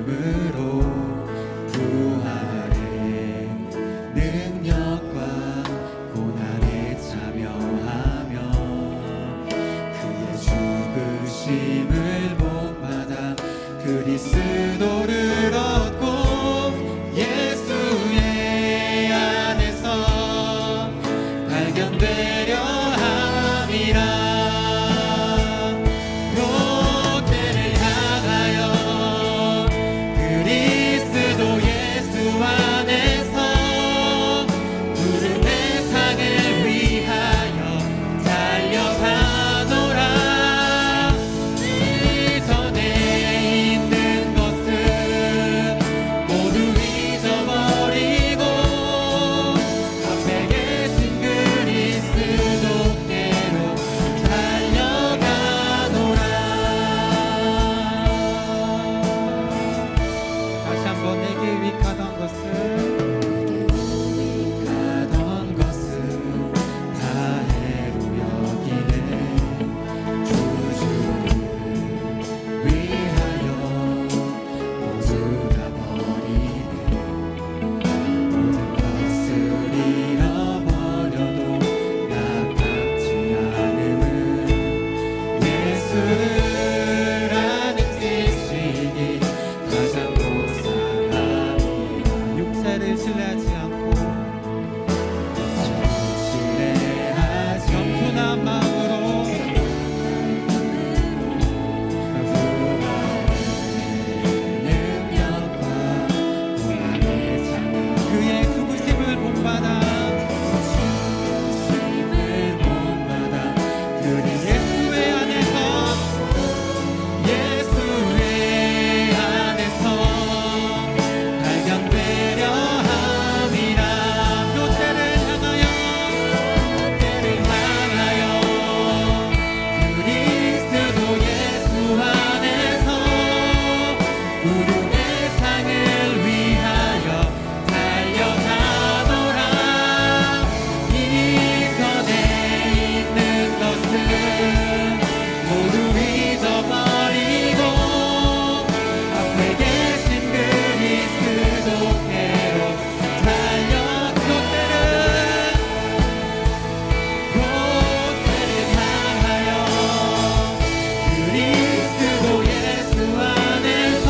이름으로 부활의 능력과 고난에 참여하며 그의 죽으심을 본받아 그리스도를 얻고 예수의 안에서 발견되려 함이라. 롯데를 향하여 그리스도 예수 안에서 부름의 상을 위하여 달려가노라. 이전에 있는 것은 모두 잊어버리고 앞에 계신 그리스도께로 달려가노라. 다시 한번 내게 유익하던 것은 다 해로 여기네. 구주를 위하여 모두 다 버리네. 모든 것을 잃어버려도 나답지 않음은 예수를 아는 지식이 가장 고상함이라. 육체를 신뢰하지 않고 신뢰하지 겸손한 마음으로 능력과 고난에 참여 그의 죽으심을 본받아 예수의 안에서 발견되려 함이라. 롯데를 향하여 그리스도 예수 안에서 부름의 상을 위하여 달려가노라. 이전에 있는 것은 모두 잊어버리고 앞에 계신 그리스도께로 달려. 롯데를 향하여 그리스도 예수 안에서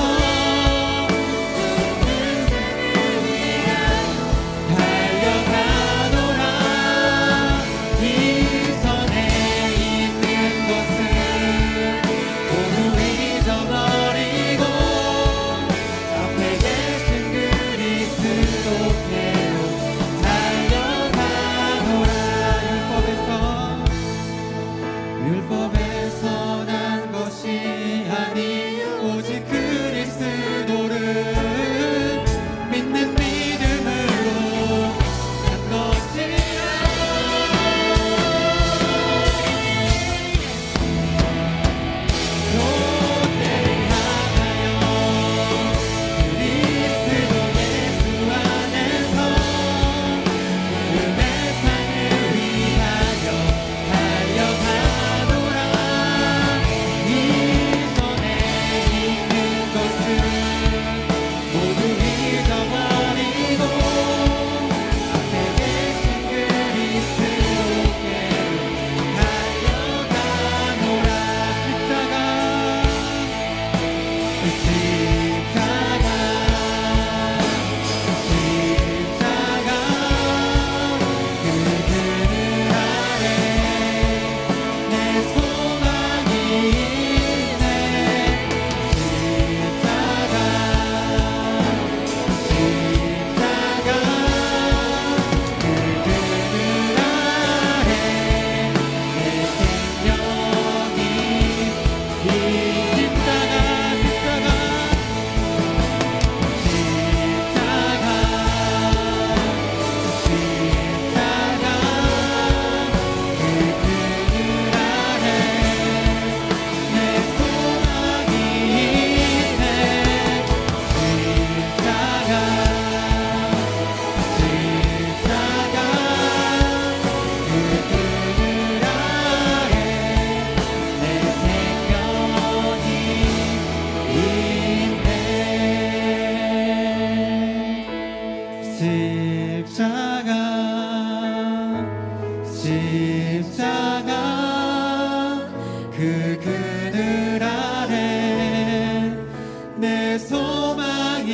소망이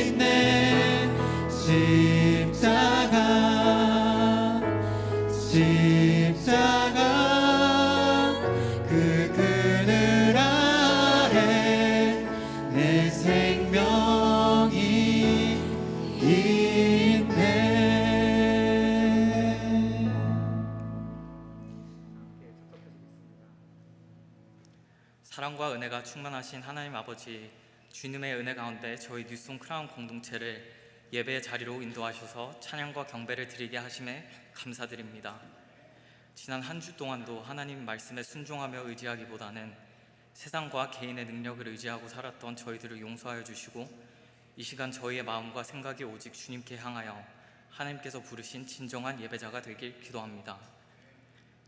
있네. 십자가 그 그늘 아래 내 생명이 있네. 사랑과 은혜가 충만하신 하나님 아버지, 주님의 은혜 가운데 저희 뉴송 크라운 공동체를 예배의 자리로 인도하셔서 찬양과 경배를 드리게 하심에 감사드립니다. 지난 한 주 동안도 하나님 말씀에 순종하며 의지하기보다는 세상과 개인의 능력을 의지하고 살았던 저희들을 용서하여 주시고, 이 시간 저희의 마음과 생각이 오직 주님께 향하여 하나님께서 부르신 진정한 예배자가 되길 기도합니다.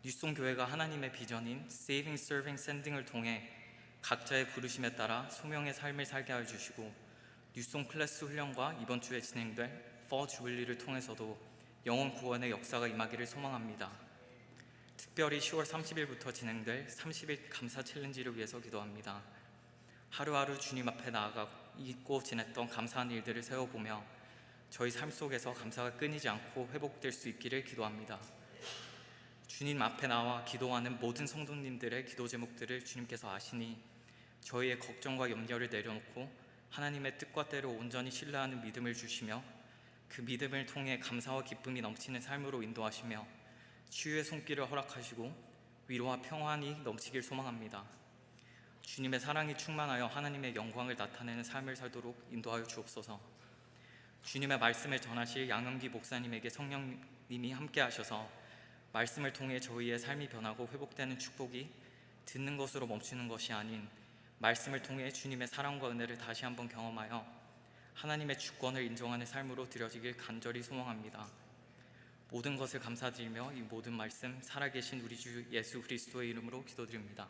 뉴송 교회가 하나님의 비전인 Saving, Serving, Sending을 통해 각자의 부르심에 따라 소명의 삶을 살게 하여 주시고, 뉴송 클래스 훈련과 이번 주에 진행될 Fall 주빌리를 통해서도 영혼 구원의 역사가 임하기를 소망합니다. 특별히 10월 30일부터 진행될 30일 감사 챌린지를 위해서 기도합니다. 하루하루 주님 앞에 나아가 잊고 지냈던 감사한 일들을 세워보며 저희 삶 속에서 감사가 끊이지 않고 회복될 수 있기를 기도합니다. 주님 앞에 나와 기도하는 모든 성도님들의 기도 제목들을 주님께서 아시니 저희의 걱정과 염려를 내려놓고 하나님의 뜻과 때를 온전히 신뢰하는 믿음을 주시며 그 믿음을 통해 감사와 기쁨이 넘치는 삶으로 인도하시며 치유의 손길을 허락하시고 위로와 평안이 넘치길 소망합니다. 주님의 사랑이 충만하여 하나님의 영광을 나타내는 삶을 살도록 인도하여 주옵소서. 주님의 말씀을 전하실 양영기 목사님에게 성령님이 함께 하셔서 말씀을 통해 저희의 삶이 변하고 회복되는 축복이 듣는 것으로 멈추는 것이 아닌 말씀을 통해 주님의 사랑과 은혜를 다시 한번 경험하여 하나님의 주권을 인정하는 삶으로 드려지길 간절히 소망합니다. 모든 것을 감사드리며 이 모든 말씀 살아계신 우리 주 예수 그리스도의 이름으로 기도드립니다.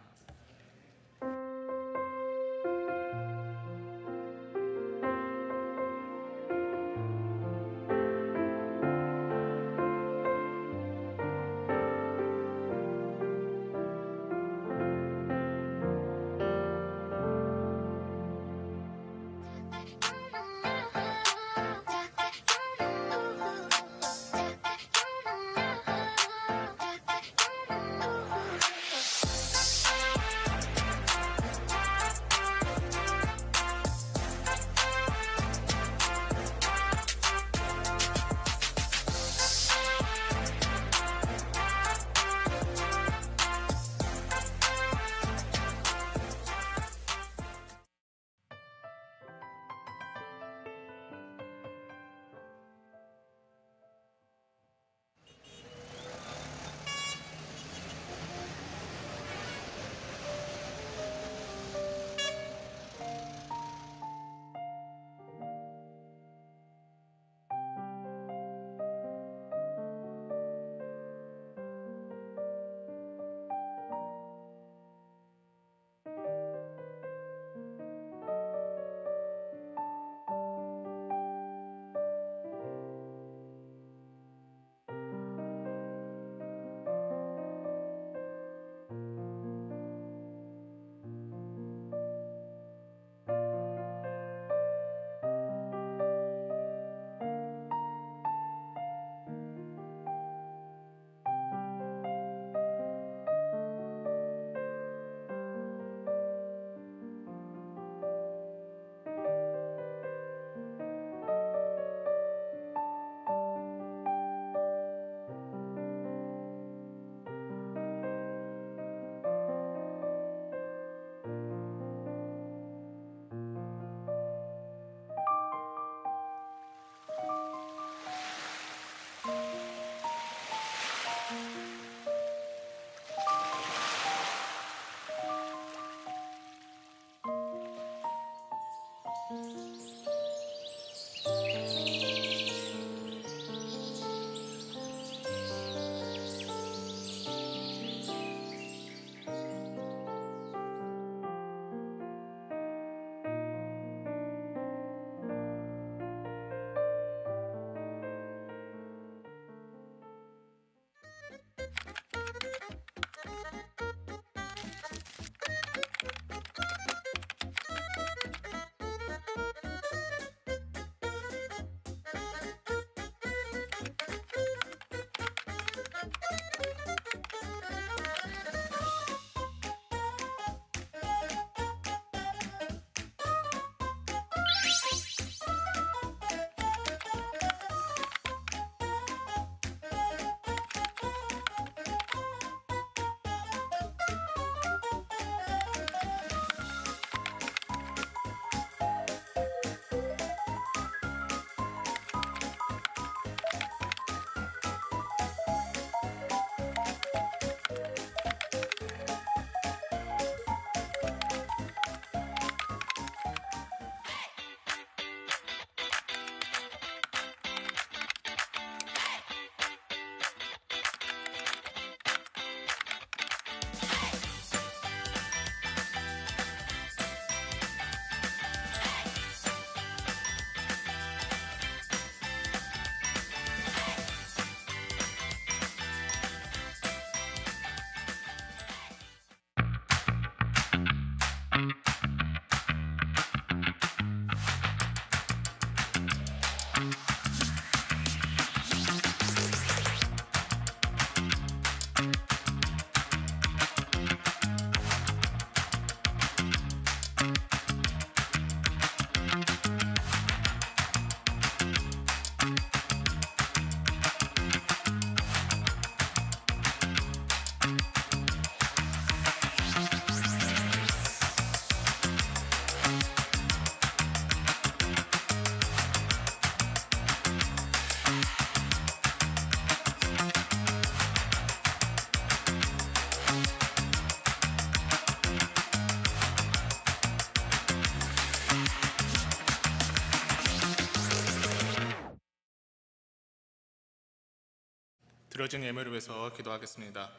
드려진 예물을 위해서 기도하겠습니다.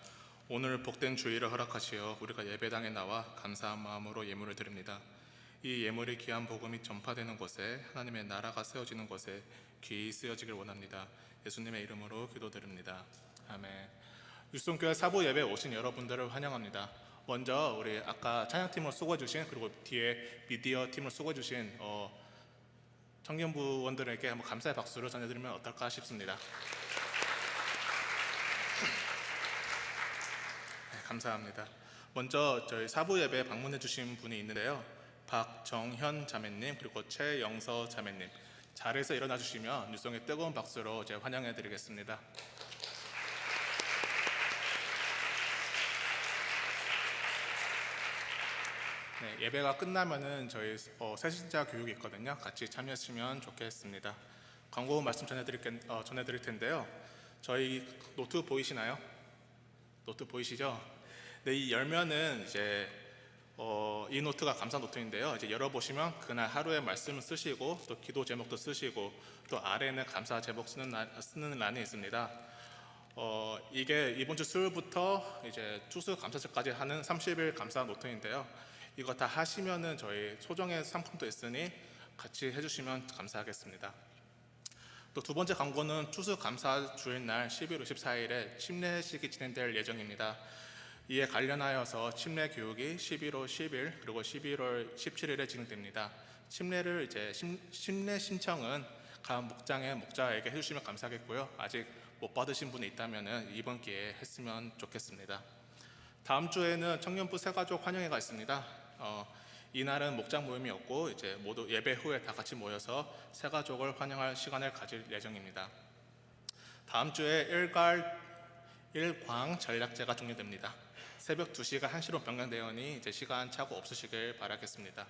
오늘 복된 주일을 허락하시어 우리가 예배당에 나와 감사한 마음으로 예물을 드립니다. 이 예물이 귀한 복음이 전파되는 곳에 하나님의 나라가 세워지는 곳에 귀히 쓰여지길 원합니다. 예수님의 이름으로 기도드립니다. 아멘. 율송교회 사부 예배에 오신 여러분들을 환영합니다. 먼저 우리 아까 찬양팀을 수고해주신, 그리고 뒤에 미디어 팀을 수고해주신 청년부원들에게 한번 감사의 박수를 전해드리면 어떨까 싶습니다. 네, 감사합니다. 먼저 저희 사부 예배에 방문해 주신 분이 있는데요. 박정현 자매님, 그리고 최영서 자매님, 자리에서 일어나 주시면 율송의 뜨거운 박수로 제가 환영해 드리겠습니다. 네, 예배가 끝나면은 저희 새신자 교육이 있거든요. 같이 참여하시면 좋겠습니다. 광고 말씀 전해드릴 텐데요. 저희 노트 보이시나요? 노트 보이시죠? 네, 이 열면은 이제 이 노트가 감사 노트인데요. 이제 열어보시면 그날 하루의 말씀을 쓰시고 또 기도 제목도 쓰시고 또 아래에는 감사 제목 쓰는 란이 있습니다. 이게 이번 주 수요일부터 이제 추수 감사절까지 하는 30일 감사 노트인데요. 이거 다 하시면은 저희 소정의 상품도 있으니 같이 해주시면 감사하겠습니다. 또 두 번째 광고는 추수 감사 주일날 11월 24일에 침례식이 진행될 예정입니다. 이에 관련하여서 침례 교육이 11월 10일 그리고 11월 17일에 진행됩니다. 침례를 이제 침례 신청은 각 목장의 목자에게 해주시면 감사하겠고요. 아직 못 받으신 분이 있다면은 이번 기회에 했으면 좋겠습니다. 다음 주에는 청년부 새가족 환영회가 있습니다. 이날은 목장 모임이 없고 이제 모두 예배 후에 다 같이 모여서 새가족을 환영할 시간을 가질 예정입니다. 다음 주에 일광 전략제가 종료됩니다. 새벽 2시가 1시로 변경되오니 이제 시간 차고 없으시길 바라겠습니다.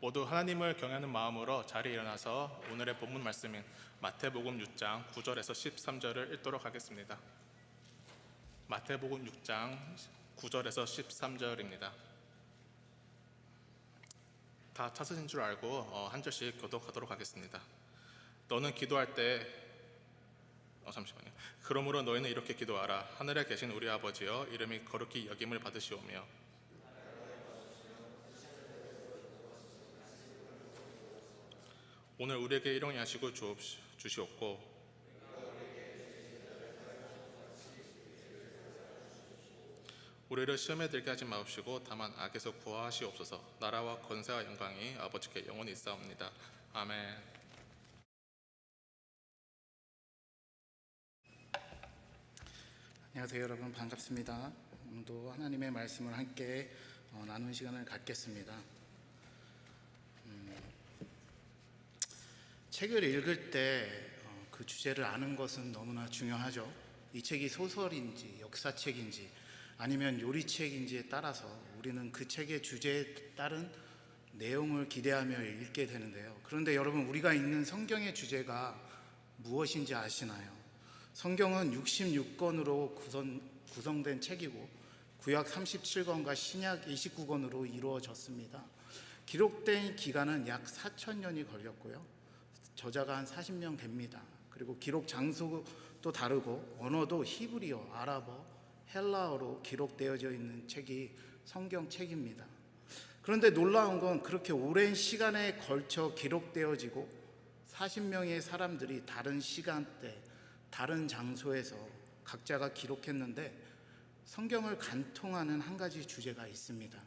모두 하나님을 경외하는 마음으로 자리에 일어나서 오늘의 본문 말씀인 마태복음 6장 9절에서 13절을 읽도록 하겠습니다. 마태복음 6장 9절에서 13절입니다. 다 찾으신 줄 알고 한 절씩 교독하도록 하겠습니다. 너는 기도할 때 잠시만요. 그러므로 너희는 이렇게 기도하라. 하늘에 계신 우리 아버지여, 이름이 거룩히 여김을 받으시오며 오늘 우리에게 일용이 하시고 주시옵고 우리를 시험에 들게 하지 마옵시고 다만 악에서 구하시옵소서. 나라와 권세와 영광이 아버지께 영원히 있사옵니다. 아멘. 안녕하세요, 여러분. 반갑습니다. 오늘도 하나님의 말씀을 함께 나누는 시간을 갖겠습니다. 책을 읽을 때 그 주제를 아는 것은 너무나 중요하죠. 이 책이 소설인지 역사책인지 아니면 요리책인지에 따라서 우리는 그 책의 주제에 따른 내용을 기대하며 읽게 되는데요. 그런데 여러분, 우리가 읽는 성경의 주제가 무엇인지 아시나요? 성경은 66권으로 구성된 책이고 구약 37권과 신약 29권으로 이루어졌습니다. 기록된 기간은 약 4,000년이 걸렸고요. 저자가 한 40명 됩니다. 그리고 기록 장소도 다르고 언어도 히브리어, 아랍어, 헬라어로 기록되어져 있는 책이 성경책입니다. 그런데 놀라운 건 그렇게 오랜 시간에 걸쳐 기록되어지고 40명의 사람들이 다른 시간대, 다른 장소에서 각자가 기록했는데 성경을 관통하는 한 가지 주제가 있습니다.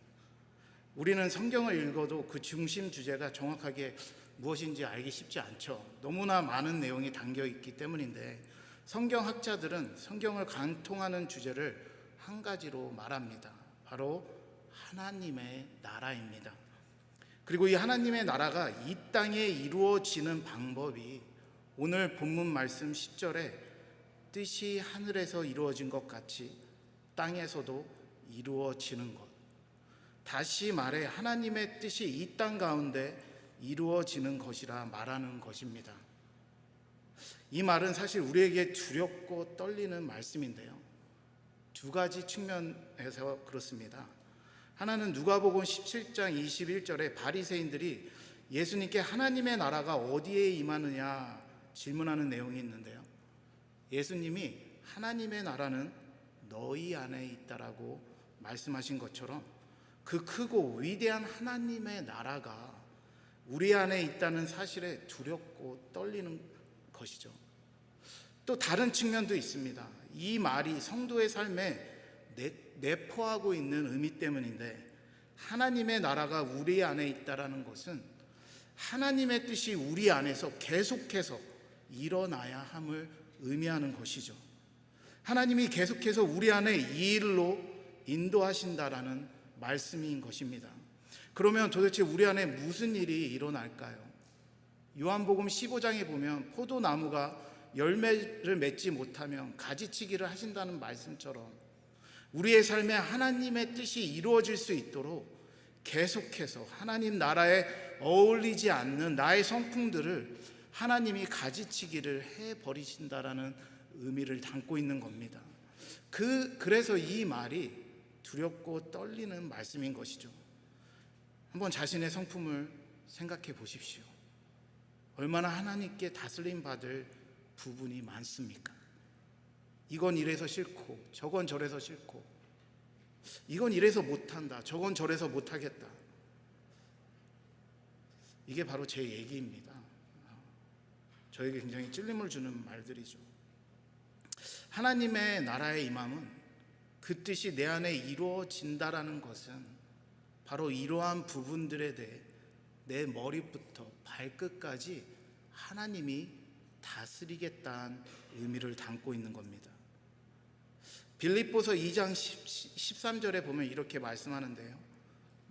우리는 성경을 읽어도 그 중심 주제가 정확하게 무엇인지 알기 쉽지 않죠. 너무나 많은 내용이 담겨 있기 때문인데 성경학자들은 성경을 관통하는 주제를 한 가지로 말합니다. 바로 하나님의 나라입니다. 그리고 이 하나님의 나라가 이 땅에 이루어지는 방법이 오늘 본문 말씀 10절에 뜻이 하늘에서 이루어진 것 같이 땅에서도 이루어지는 것. 다시 말해 하나님의 뜻이 이 땅 가운데 이루어지는 것이라 말하는 것입니다. 이 말은 사실 우리에게 두렵고 떨리는 말씀인데요. 두 가지 측면에서 그렇습니다. 하나는 누가복음 17장 21절에 바리새인들이 예수님께 하나님의 나라가 어디에 임하느냐 질문하는 내용이 있는데요. 예수님이 하나님의 나라는 너희 안에 있다라고 말씀하신 것처럼 그 크고 위대한 하나님의 나라가 우리 안에 있다는 사실에 두렵고 떨리는 것이죠. 또 다른 측면도 있습니다. 이 말이 성도의 삶에 내포하고 있는 의미 때문인데, 하나님의 나라가 우리 안에 있다라는 것은 하나님의 뜻이 우리 안에서 계속해서 일어나야 함을 의미하는 것이죠. 하나님이 계속해서 우리 안에 이 일로 인도하신다라는 말씀인 것입니다. 그러면 도대체 우리 안에 무슨 일이 일어날까요? 요한복음 15장에 보면 포도나무가 열매를 맺지 못하면 가지치기를 하신다는 말씀처럼 우리의 삶에 하나님의 뜻이 이루어질 수 있도록 계속해서 하나님 나라에 어울리지 않는 나의 성품들을 하나님이 가지치기를 해버리신다라는 의미를 담고 있는 겁니다. 그래서 이 말이 두렵고 떨리는 말씀인 것이죠. 한번 자신의 성품을 생각해 보십시오. 얼마나 하나님께 다스림 받을 부분이 많습니까? 이건 이래서 싫고 저건 저래서 싫고, 이건 이래서 못한다, 저건 저래서 못하겠다. 이게 바로 제 얘기입니다. 저에게 굉장히 찔림을 주는 말들이죠. 하나님의 나라의 임함은 그 뜻이 내 안에 이루어진다라는 것은 바로 이러한 부분들에 대해 내 머리부터 발끝까지 하나님이 다스리겠다는 의미를 담고 있는 겁니다. 빌립보서 2장 13절에 보면 이렇게 말씀하는데요.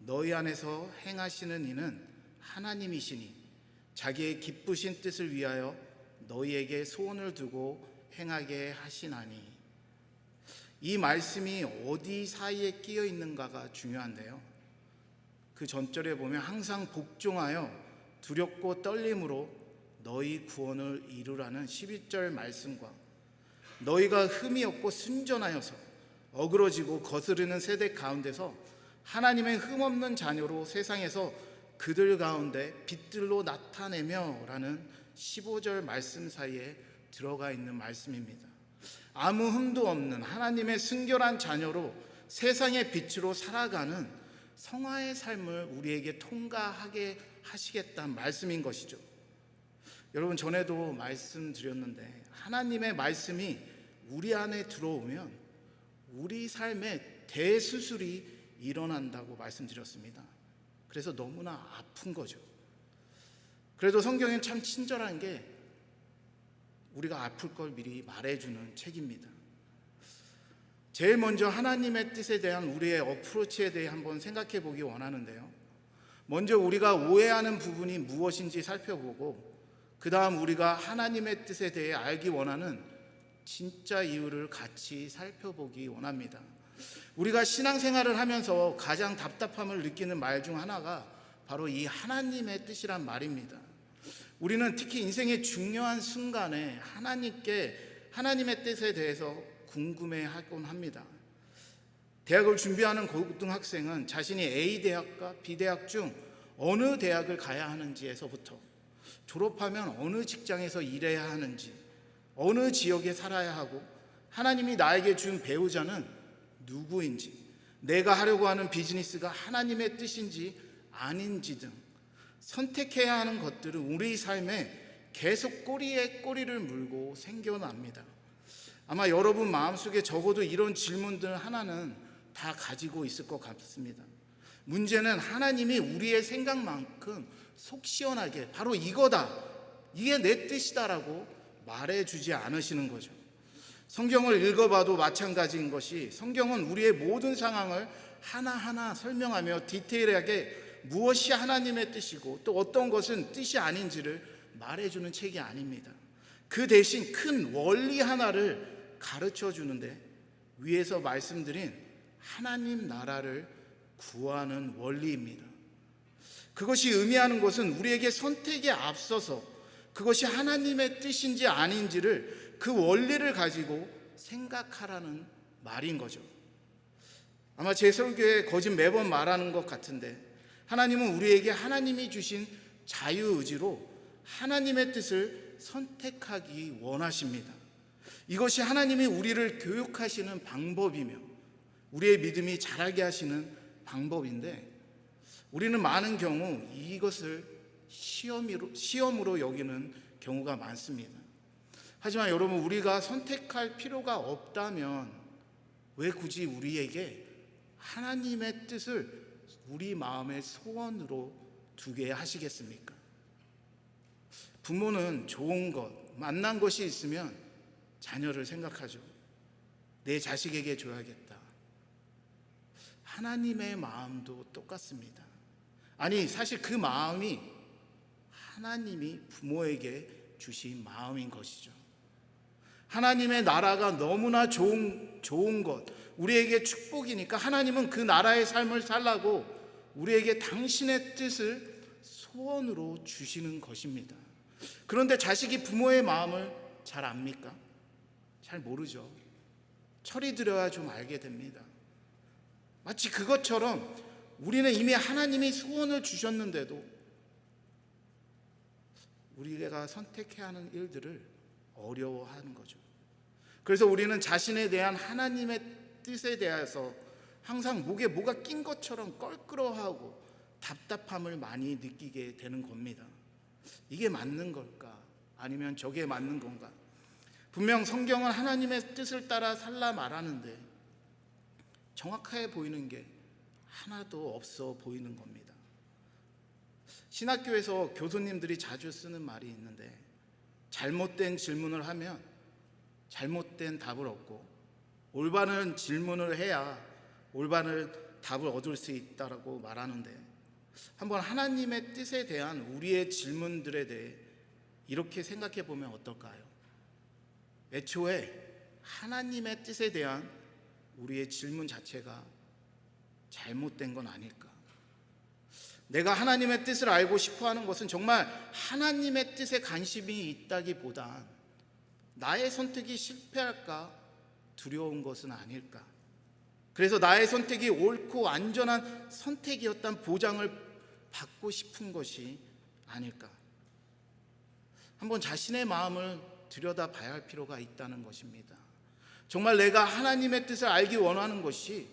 너희 안에서 행하시는 이는 하나님이시니 자기의 기쁘신 뜻을 위하여 너희에게 소원을 두고 행하게 하시나니. 이 말씀이 어디 사이에 끼어 있는가가 중요한데요. 그 전절에 보면 항상 복종하여 두렵고 떨림으로 너희 구원을 이루라는 11절 말씀과 너희가 흠이 없고 순전하여서 어그러지고 거스르는 세대 가운데서 하나님의 흠없는 자녀로 세상에서 그들 가운데 빛들로 나타내며 라는 15절 말씀 사이에 들어가 있는 말씀입니다. 아무 흠도 없는 하나님의 순결한 자녀로 세상의 빛으로 살아가는 성화의 삶을 우리에게 통과하게 하시겠다는 말씀인 것이죠. 여러분, 전에도 말씀드렸는데 하나님의 말씀이 우리 안에 들어오면 우리 삶에 대수술이 일어난다고 말씀드렸습니다. 그래서 너무나 아픈 거죠. 그래도 성경엔 참 친절한 게 우리가 아플 걸 미리 말해주는 책입니다. 제일 먼저 하나님의 뜻에 대한 우리의 어프로치에 대해 한번 생각해 보기 원하는데요. 먼저 우리가 오해하는 부분이 무엇인지 살펴보고 그 다음 우리가 하나님의 뜻에 대해 알기 원하는 진짜 이유를 같이 살펴보기 원합니다. 우리가 신앙생활을 하면서 가장 답답함을 느끼는 말 중 하나가 바로 이 하나님의 뜻이란 말입니다. 우리는 특히 인생의 중요한 순간에 하나님의 뜻에 대해서 궁금해하곤 합니다. 대학을 준비하는 고등학생은 자신이 A 대학과 B 대학 중 어느 대학을 가야 하는지에서부터 졸업하면 어느 직장에서 일해야 하는지, 어느 지역에 살아야 하고, 하나님이 나에게 준 배우자는 누구인지, 내가 하려고 하는 비즈니스가 하나님의 뜻인지 아닌지 등 선택해야 하는 것들은 우리 삶에 계속 꼬리에 꼬리를 물고 생겨납니다. 아마 여러분 마음속에 적어도 이런 질문들 하나는 다 가지고 있을 것 같습니다. 문제는 하나님이 우리의 생각만큼 속 시원하게 바로 이거다, 이게 내 뜻이다라고 말해주지 않으시는 거죠. 성경을 읽어봐도 마찬가지인 것이, 성경은 우리의 모든 상황을 하나하나 설명하며 디테일하게 무엇이 하나님의 뜻이고 또 어떤 것은 뜻이 아닌지를 말해주는 책이 아닙니다. 그 대신 큰 원리 하나를 가르쳐 주는데, 위에서 말씀드린 하나님 나라를 구하는 원리입니다. 그것이 의미하는 것은 우리에게 선택에 앞서서 그것이 하나님의 뜻인지 아닌지를, 그 원리를 가지고 생각하라는 말인 거죠. 아마 제 설교에 거짓 매번 말하는 것 같은데, 하나님은 우리에게 하나님이 주신 자유의지로 하나님의 뜻을 선택하기 원하십니다. 이것이 하나님이 우리를 교육하시는 방법이며 우리의 믿음이 자라게 하시는 방법인데, 우리는 많은 경우 이것을 시험으로 여기는 경우가 많습니다. 하지만 여러분, 우리가 선택할 필요가 없다면 왜 굳이 우리에게 하나님의 뜻을 우리 마음의 소원으로 두게 하시겠습니까? 부모는 좋은 것, 만난 것이 있으면 자녀를 생각하죠. 내 자식에게 줘야겠다. 하나님의 마음도 똑같습니다. 아니, 사실 그 마음이 하나님이 부모에게 주신 마음인 것이죠. 하나님의 나라가 너무나 좋은 것, 우리에게 축복이니까 하나님은 그 나라의 삶을 살라고 우리에게 당신의 뜻을 소원으로 주시는 것입니다. 그런데 자식이 부모의 마음을 잘 압니까? 잘 모르죠. 철이 들어야 좀 알게 됩니다. 마치 그것처럼 우리는 이미 하나님이 소원을 주셨는데도 우리가 선택해야 하는 일들을 어려워하는 거죠. 그래서 우리는 자신에 대한 하나님의 뜻에 대해서 항상 목에 뭐가 낀 것처럼 껄끄러워하고 답답함을 많이 느끼게 되는 겁니다. 이게 맞는 걸까? 아니면 저게 맞는 건가? 분명 성경은 하나님의 뜻을 따라 살라 말하는데 정확하게 보이는 게 하나도 없어 보이는 겁니다. 신학교에서 교수님들이 자주 쓰는 말이 있는데, 잘못된 질문을 하면 잘못된 답을 얻고 올바른 질문을 해야 올바른 답을 얻을 수 있다고 말하는데, 한번 하나님의 뜻에 대한 우리의 질문들에 대해 이렇게 생각해 보면 어떨까요? 애초에 하나님의 뜻에 대한 우리의 질문 자체가 잘못된 건 아닐까? 내가 하나님의 뜻을 알고 싶어 하는 것은 정말 하나님의 뜻에 관심이 있다기보단 나의 선택이 실패할까 두려운 것은 아닐까? 그래서 나의 선택이 옳고 안전한 선택이었다는 보장을 받고 싶은 것이 아닐까? 한번 자신의 마음을 들여다봐야 할 필요가 있다는 것입니다. 정말 내가 하나님의 뜻을 알기 원하는 것이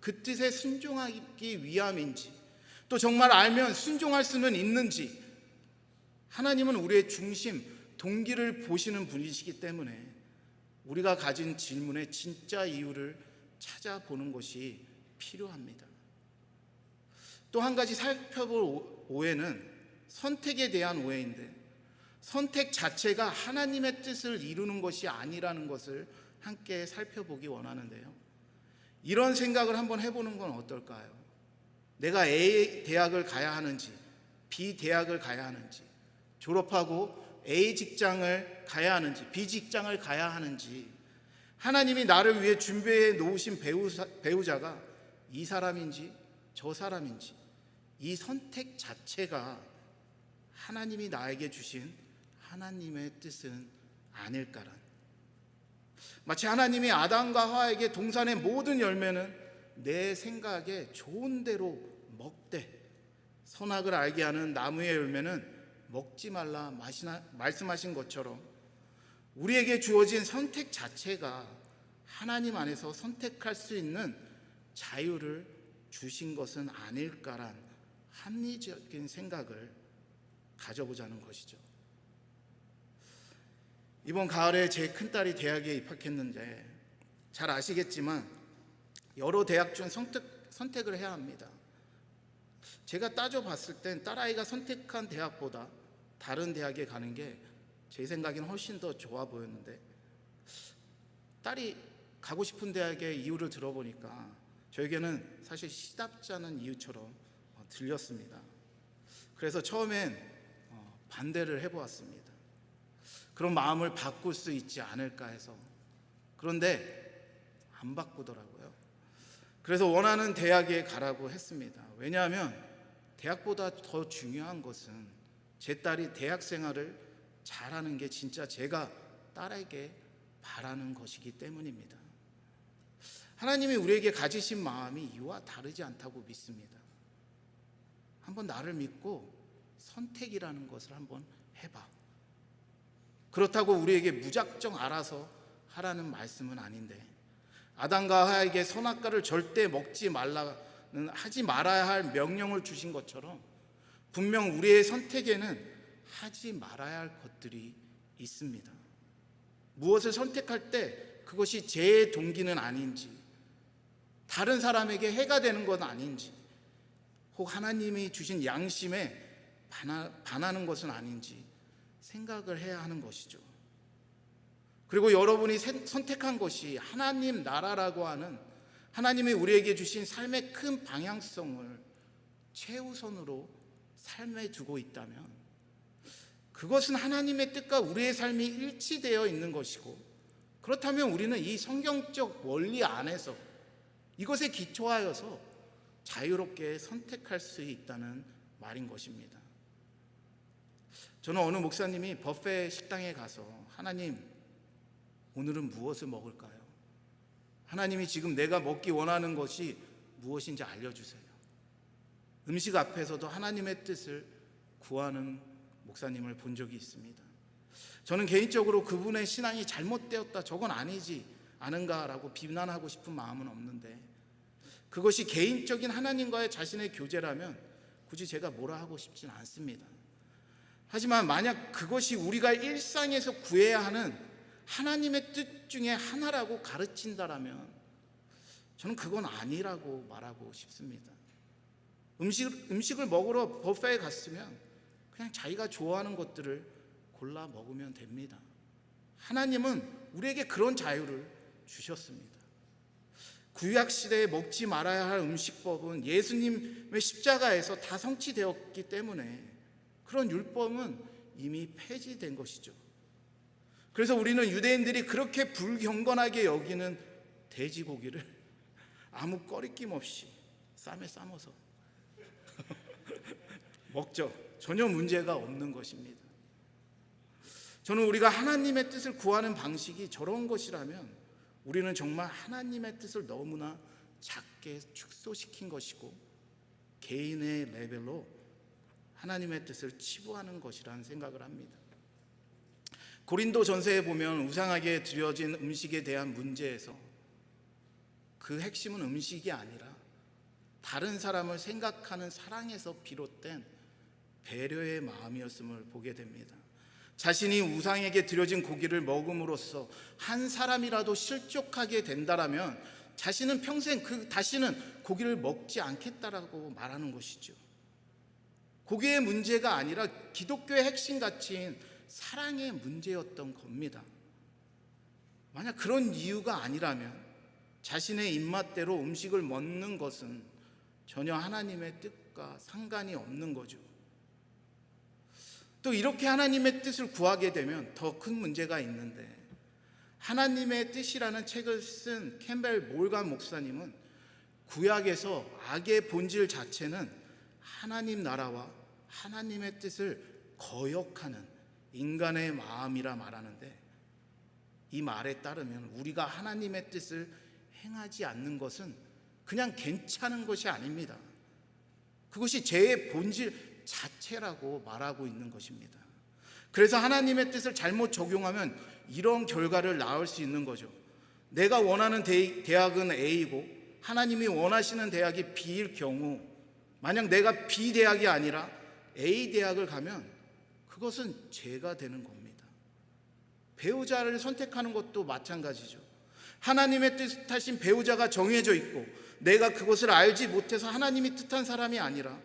그 뜻에 순종하기 위함인지, 또 정말 알면 순종할 수는 있는지, 하나님은 우리의 중심, 동기를 보시는 분이시기 때문에 우리가 가진 질문의 진짜 이유를 찾아보는 것이 필요합니다. 또 한 가지 살펴볼 오해는 선택에 대한 오해인데, 선택 자체가 하나님의 뜻을 이루는 것이 아니라는 것을 함께 살펴보기 원하는데요. 이런 생각을 한번 해보는 건 어떨까요? 내가 A 대학을 가야 하는지 B 대학을 가야 하는지, 졸업하고 A 직장을 가야 하는지 B 직장을 가야 하는지, 하나님이 나를 위해 준비해 놓으신 배우자가 이 사람인지 저 사람인지, 이 선택 자체가 하나님이 나에게 주신 하나님의 뜻은 아닐까란, 마치 하나님이 아담과 하와에게 동산의 모든 열매는 내 생각에 좋은 대로 먹되 선악을 알게 하는 나무의 열매는 먹지 말라 말씀하신 것처럼 우리에게 주어진 선택 자체가 하나님 안에서 선택할 수 있는 자유를 주신 것은 아닐까란 합리적인 생각을 가져보자는 것이죠. 이번 가을에 제 큰딸이 대학에 입학했는데 잘 아시겠지만 여러 대학 중 선택을 해야 합니다. 제가 따져봤을 땐 딸아이가 선택한 대학보다 다른 대학에 가는 게 제 생각에는 훨씬 더 좋아 보였는데, 딸이 가고 싶은 대학의 이유를 들어보니까 저에게는 사실 시답지 않은 이유처럼 들렸습니다. 그래서 처음엔 반대를 해보았습니다. 그런 마음을 바꿀 수 있지 않을까 해서. 그런데 안 바꾸더라고요. 그래서 원하는 대학에 가라고 했습니다. 왜냐하면 대학보다 더 중요한 것은 제 딸이 대학 생활을 잘하는 게 진짜 제가 딸에게 바라는 것이기 때문입니다. 하나님이 우리에게 가지신 마음이 이와 다르지 않다고 믿습니다. 한번 나를 믿고 선택이라는 것을 한번 해봐. 그렇다고 우리에게 무작정 알아서 하라는 말씀은 아닌데, 아담과 하와에게 선악과를 절대 먹지 말라는, 하지 말아야 할 명령을 주신 것처럼 분명 우리의 선택에는 하지 말아야 할 것들이 있습니다. 무엇을 선택할 때 그것이 제 동기는 아닌지, 다른 사람에게 해가 되는 건 아닌지, 혹 하나님이 주신 양심에 반하는 것은 아닌지 생각을 해야 하는 것이죠. 그리고 여러분이 선택한 것이 하나님 나라라고 하는 하나님이 우리에게 주신 삶의 큰 방향성을 최우선으로 삶에 두고 있다면 그것은 하나님의 뜻과 우리의 삶이 일치되어 있는 것이고, 그렇다면 우리는 이 성경적 원리 안에서 이것에 기초하여서 자유롭게 선택할 수 있다는 말인 것입니다. 저는 어느 목사님이 뷔페 식당에 가서 하나님, 오늘은 무엇을 먹을까요? 하나님이 지금 내가 먹기 원하는 것이 무엇인지 알려주세요. 음식 앞에서도 하나님의 뜻을 구하는 목사님을 본 적이 있습니다. 저는 개인적으로 그분의 신앙이 잘못되었다, 저건 아니지 않은가라고 비난하고 싶은 마음은 없는데, 그것이 개인적인 하나님과의 자신의 교제라면 굳이 제가 뭐라 하고 싶진 않습니다. 하지만 만약 그것이 우리가 일상에서 구해야 하는 하나님의 뜻 중에 하나라고 가르친다라면 저는 그건 아니라고 말하고 싶습니다. 음식을 먹으러 뷔페에 갔으면 그냥 자기가 좋아하는 것들을 골라 먹으면 됩니다. 하나님은 우리에게 그런 자유를 주셨습니다. 구약시대에 먹지 말아야 할 음식법은 예수님의 십자가에서 다 성취되었기 때문에 그런 율법은 이미 폐지된 것이죠. 그래서 우리는 유대인들이 그렇게 불경건하게 여기는 돼지고기를 아무 꺼리낌 없이 쌈에 싸먹어서 먹죠. 전혀 문제가 없는 것입니다. 저는 우리가 하나님의 뜻을 구하는 방식이 저런 것이라면 우리는 정말 하나님의 뜻을 너무나 작게 축소시킨 것이고 개인의 레벨로 하나님의 뜻을 치부하는 것이라는 생각을 합니다. 고린도 전서에 보면 우상하게 드려진 음식에 대한 문제에서 그 핵심은 음식이 아니라 다른 사람을 생각하는 사랑에서 비롯된 배려의 마음이었음을 보게 됩니다. 자신이 우상에게 드려진 고기를 먹음으로써 한 사람이라도 실족하게 된다라면 자신은 평생 다시는 고기를 먹지 않겠다라고 말하는 것이죠. 고기의 문제가 아니라 기독교의 핵심 가치인 사랑의 문제였던 겁니다. 만약 그런 이유가 아니라면 자신의 입맛대로 음식을 먹는 것은 전혀 하나님의 뜻과 상관이 없는 거죠. 또 이렇게 하나님의 뜻을 구하게 되면 더 큰 문제가 있는데, 하나님의 뜻이라는 책을 쓴 캠벨 몰간 목사님은 구약에서 악의 본질 자체는 하나님 나라와 하나님의 뜻을 거역하는 인간의 마음이라 말하는데, 이 말에 따르면 우리가 하나님의 뜻을 행하지 않는 것은 그냥 괜찮은 것이 아닙니다. 그것이 죄의 본질 자체라고 말하고 있는 것입니다. 그래서 하나님의 뜻을 잘못 적용하면 이런 결과를 낳을 수 있는 거죠. 내가 원하는 대학은 A이고 하나님이 원하시는 대학이 B일 경우, 만약 내가 B 대학이 아니라 A 대학을 가면 그것은 죄가 되는 겁니다. 배우자를 선택하는 것도 마찬가지죠. 하나님의 뜻하신 배우자가 정해져 있고 내가 그것을 알지 못해서 하나님이 뜻한 사람이 아니라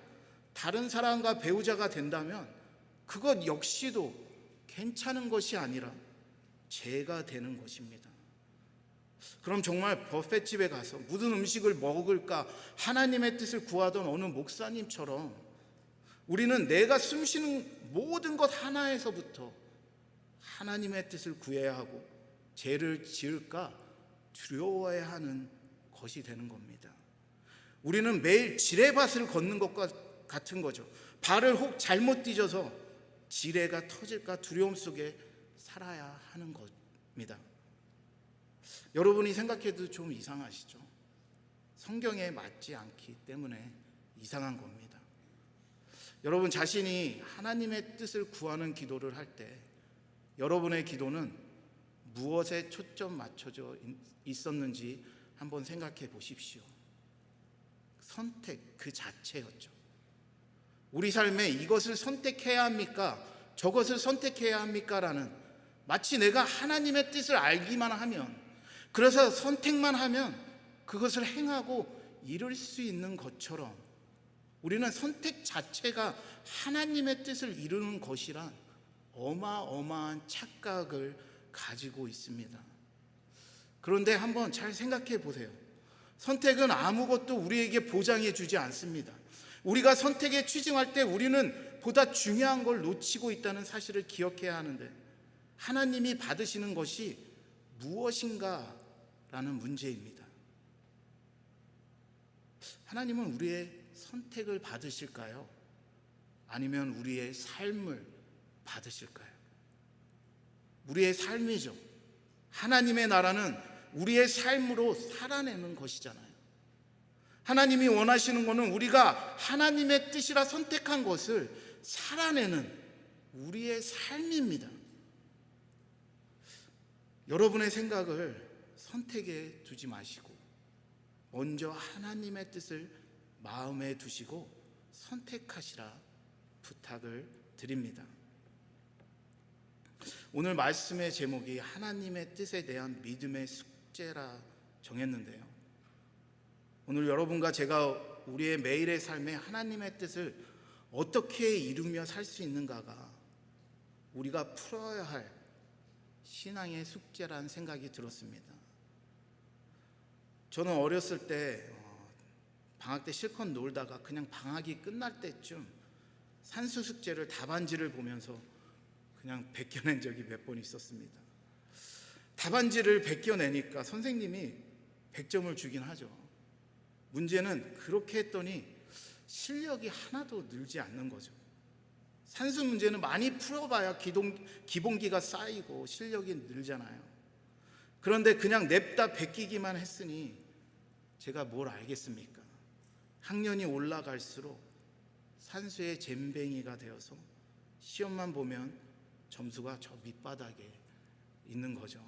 다른 사람과 배우자가 된다면 그것 역시도 괜찮은 것이 아니라 죄가 되는 것입니다. 그럼 정말 뷔페집에 가서 무슨 음식을 먹을까 하나님의 뜻을 구하던 어느 목사님처럼 우리는 내가 숨쉬는 모든 것 하나에서부터 하나님의 뜻을 구해야 하고 죄를 지을까 두려워해야 하는 것이 되는 겁니다. 우리는 매일 지뢰밭을 걷는 것과 같은 거죠. 발을 혹 잘못 뒤져서 지뢰가 터질까 두려움 속에 살아야 하는 겁니다. 여러분이 생각해도 좀 이상하시죠? 성경에 맞지 않기 때문에 이상한 겁니다. 여러분 자신이 하나님의 뜻을 구하는 기도를 할 때 여러분의 기도는 무엇에 초점 맞춰져 있었는지 한번 생각해 보십시오. 선택 그 자체였죠. 우리 삶에 이것을 선택해야 합니까? 저것을 선택해야 합니까? 라는, 마치 내가 하나님의 뜻을 알기만 하면, 그래서 선택만 하면 그것을 행하고 이룰 수 있는 것처럼, 우리는 선택 자체가 하나님의 뜻을 이루는 것이란 어마어마한 착각을 가지고 있습니다. 그런데 한번 잘 생각해 보세요. 선택은 아무것도 우리에게 보장해 주지 않습니다. 우리가 선택에 취중할 때 우리는 보다 중요한 걸 놓치고 있다는 사실을 기억해야 하는데, 하나님이 받으시는 것이 무엇인가 라는 문제입니다. 하나님은 우리의 선택을 받으실까요? 아니면 우리의 삶을 받으실까요? 우리의 삶이죠. 하나님의 나라는 우리의 삶으로 살아내는 것이잖아요. 하나님이 원하시는 것은 우리가 하나님의 뜻이라 선택한 것을 살아내는 우리의 삶입니다. 여러분의 생각을 선택에 두지 마시고 먼저 하나님의 뜻을 마음에 두시고 선택하시라 부탁을 드립니다. 오늘 말씀의 제목이 하나님의 뜻에 대한 믿음의 숙제라 정했는데요. 오늘 여러분과 제가 우리의 매일의 삶에 하나님의 뜻을 어떻게 이루며 살 수 있는가가 우리가 풀어야 할 신앙의 숙제라는 생각이 들었습니다. 저는 어렸을 때 방학 때 실컷 놀다가 그냥 방학이 끝날 때쯤 산수 숙제를 답안지를 보면서 그냥 베껴낸 적이 몇 번 있었습니다. 답안지를 베껴내니까 선생님이 100점을 주긴 하죠. 문제는 그렇게 했더니 실력이 하나도 늘지 않는 거죠. 산수 문제는 많이 풀어봐야 기본기가 쌓이고 실력이 늘잖아요. 그런데 그냥 냅다 베끼기만 했으니 제가 뭘 알겠습니까? 학년이 올라갈수록 산수의 젬뱅이가 되어서 시험만 보면 점수가 저 밑바닥에 있는 거죠.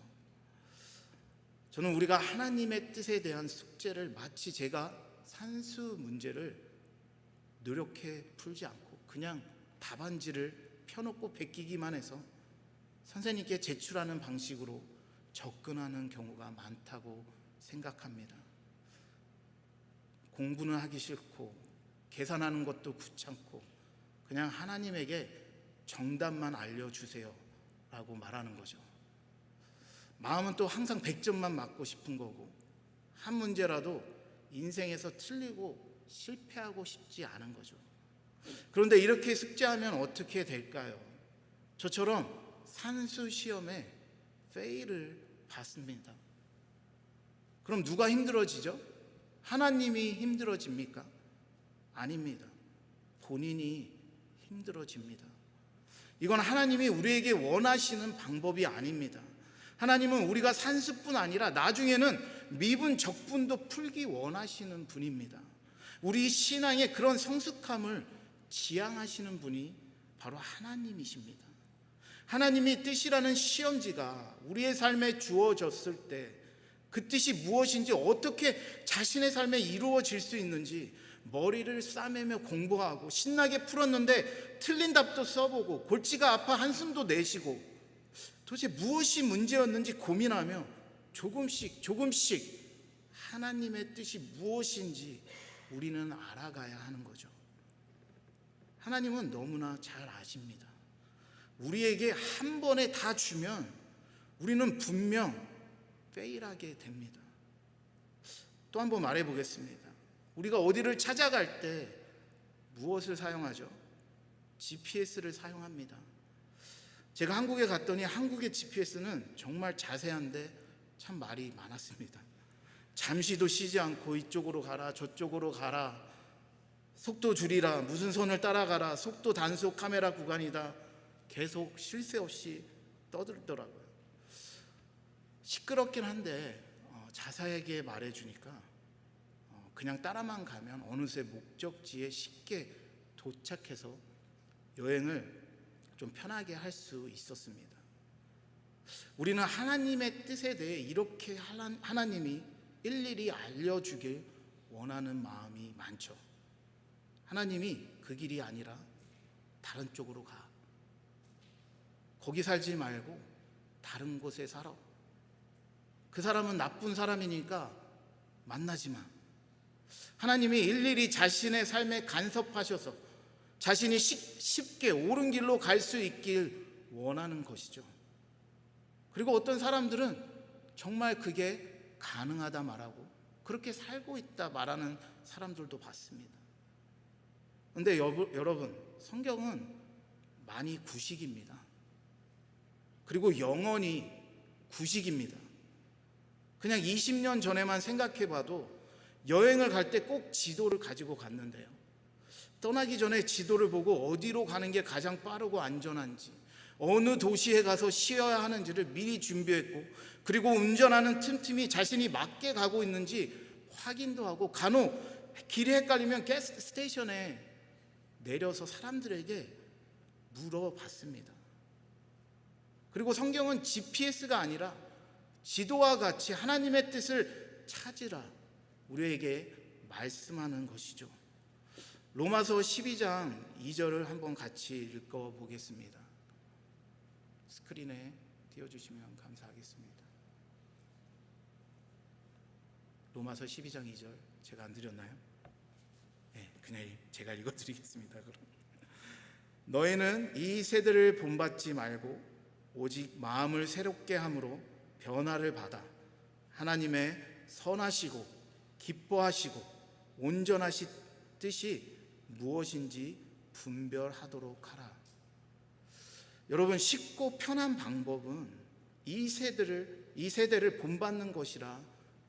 저는 우리가 하나님의 뜻에 대한 숙제를 마치 제가 산수 문제를 노력해 풀지 않고 그냥 답안지를 펴놓고 베끼기만 해서 선생님께 제출하는 방식으로 접근하는 경우가 많다고 생각합니다. 공부는 하기 싫고 계산하는 것도 귀찮고 그냥 하나님에게 정답만 알려주세요 라고 말하는 거죠. 마음은 또 항상 100점만 맞고 싶은 거고 한 문제라도 인생에서 틀리고 실패하고 싶지 않은 거죠. 그런데 이렇게 숙제하면 어떻게 될까요? 저처럼 산수 시험에 페일을 받습니다. 그럼 누가 힘들어지죠? 하나님이 힘들어집니까? 아닙니다. 본인이 힘들어집니다. 이건 하나님이 우리에게 원하시는 방법이 아닙니다. 하나님은 우리가 산수뿐 아니라 나중에는 미분 적분도 풀기 원하시는 분입니다. 우리 신앙의 그런 성숙함을 지향하시는 분이 바로 하나님이십니다. 하나님이 뜻이라는 시험지가 우리의 삶에 주어졌을 때 그 뜻이 무엇인지 어떻게 자신의 삶에 이루어질 수 있는지 머리를 싸매며 공부하고 신나게 풀었는데 틀린 답도 써보고 골치가 아파 한숨도 내쉬고 도대체 무엇이 문제였는지 고민하며 조금씩 하나님의 뜻이 무엇인지 우리는 알아가야 하는 거죠. 하나님은 너무나 잘 아십니다. 우리에게 한 번에 다 주면 우리는 분명 페일하게 됩니다. 또 한 번 말해 보겠습니다. 우리가 어디를 찾아갈 때 무엇을 사용하죠? GPS를 사용합니다. 제가 한국에 갔더니 한국의 GPS는 정말 자세한데 참 말이 많았습니다. 잠시도 쉬지 않고 이쪽으로 가라 저쪽으로 가라 속도 줄이라 무슨 선을 따라가라 속도 단속 카메라 구간이다 계속 쉴 새 없이 떠들더라고요. 시끄럽긴 한데 자세하게 말해주니까 그냥 따라만 가면 어느새 목적지에 쉽게 도착해서 여행을 좀 편하게 할 수 있었습니다. 우리는 하나님의 뜻에 대해 이렇게 하나님이 일일이 알려주길 원하는 마음이 많죠. 하나님이 그 길이 아니라 다른 쪽으로 가. 거기 살지 말고 다른 곳에 살아. 그 사람은 나쁜 사람이니까 만나지 마. 하나님이 일일이 자신의 삶에 간섭하셔서 자신이 쉽게 옳은 길로 갈 수 있길 원하는 것이죠. 그리고 어떤 사람들은 정말 그게 가능하다 말하고 그렇게 살고 있다 말하는 사람들도 봤습니다. 그런데 여러분, 성경은 많이 구식입니다. 그리고 영원히 구식입니다. 그냥 20년 전에만 생각해봐도 여행을 갈 때 꼭 지도를 가지고 갔는데요, 떠나기 전에 지도를 보고 어디로 가는 게 가장 빠르고 안전한지, 어느 도시에 가서 쉬어야 하는지를 미리 준비했고, 그리고 운전하는 틈틈이 자신이 맞게 가고 있는지 확인도 하고, 간혹 길이 헷갈리면 가스 스테이션에 내려서 사람들에게 물어봤습니다. 그리고 성경은 GPS가 아니라 지도와 같이 하나님의 뜻을 찾으라 우리에게 말씀하는 것이죠. 로마서 12장 2절을 한번 같이 읽어보겠습니다. 스크린에 띄워주시면 감사하겠습니다. 로마서 12장 2절 제가 안 드렸나요? 네, 그냥 제가 읽어드리겠습니다. 그럼 너희는 이 세대를 본받지 말고 오직 마음을 새롭게 함으로 변화를 받아 하나님의 선하시고 기뻐하시고 온전하신 뜻이 무엇인지 분별하도록 하라. 여러분, 쉽고 편한 방법은 이 세대를 본받는 것이라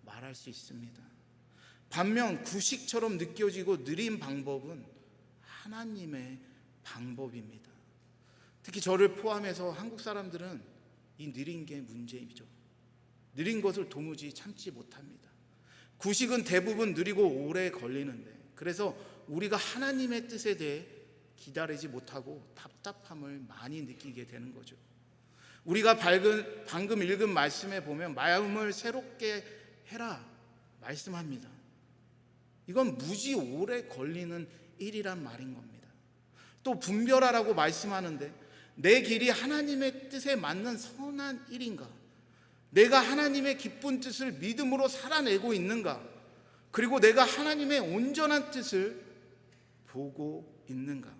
말할 수 있습니다. 반면 구식처럼 느껴지고 느린 방법은 하나님의 방법입니다. 특히 저를 포함해서 한국 사람들은 이 느린 게 문제이죠. 느린 것을 도무지 참지 못합니다. 구식은 대부분 느리고 오래 걸리는데, 그래서 우리가 하나님의 뜻에 대해 기다리지 못하고 답답함을 많이 느끼게 되는 거죠. 우리가 방금 읽은 말씀에 보면 마음을 새롭게 해라 말씀합니다. 이건 무지 오래 걸리는 일이란 말인 겁니다. 또 분별하라고 말씀하는데, 내 길이 하나님의 뜻에 맞는 선한 일인가? 내가 하나님의 기쁜 뜻을 믿음으로 살아내고 있는가? 그리고 내가 하나님의 온전한 뜻을 보고 있는가?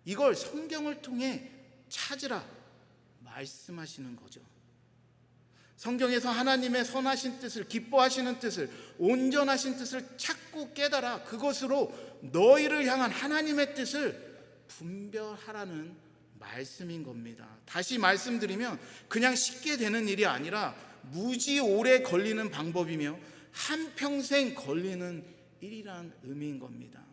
이걸 성경을 통해 찾으라 말씀하시는 거죠. 성경에서 하나님의 선하신 뜻을, 기뻐하시는 뜻을, 온전하신 뜻을 찾고 깨달아 그것으로 너희를 향한 하나님의 뜻을 분별하라는 말씀인 겁니다. 다시 말씀드리면 그냥 쉽게 되는 일이 아니라 무지 오래 걸리는 방법이며 한평생 걸리는 일이란 의미인 겁니다.